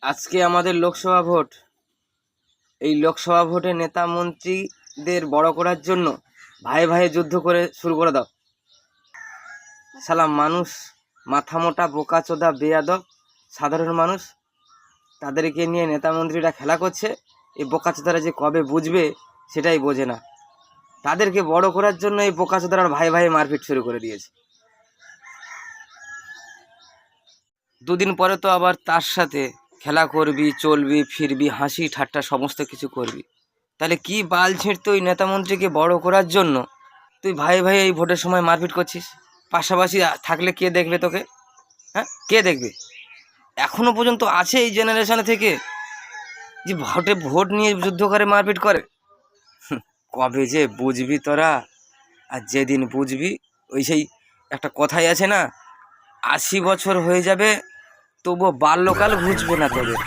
আজকে আমাদের লোকসভা ভোট। এই লোকসভা ভোটে নেতা মন্ত্রীদের বড় করার জন্য ভাই ভাই যুদ্ধ করে শুরু করে দাও। সালাম মানুষ মাথা মোটা বোকাচোদা বেয়াদব সাধারণ মানুষ, তাদেরকে নিয়ে নেতা মন্ত্রীরা খেলা করছে। এই বোকাচোদারা যে কবে বুঝবে সেটাই বোঝে না। তাদেরকে বড় করার জন্য এই বোকাচোদারা ভাই ভাই মারপিট শুরু করে দিয়েছে। দুদিন পরে তো আবার তার সাথে খেলা করবি, চলবি, ফিরবি, হাসি ঠাট্টা সমস্ত কিছু করবি। তাহলে কি বাল ছিঁড়তে ওই নেতা মন্ত্রীকে বড় করার জন্য তুই ভাই ভাই এই ভোটের সময় মারপিট করছিস? পাশাপাশি থাকলে কে দেখবে তোকে? হ্যাঁ, কে দেখবে? এখনো পর্যন্ত আছে এই জেনারেশনে থেকে যে ভোট নিয়ে যুদ্ধ করে মারপিট করে। কবে যে বুঝবি তোরা? আর যেদিন বুঝবি, ওই সেই একটা কথাই আছে না, 80 বছর হয়ে যাবে তবুও বাল্যকাল ঘুচবে না তোদের।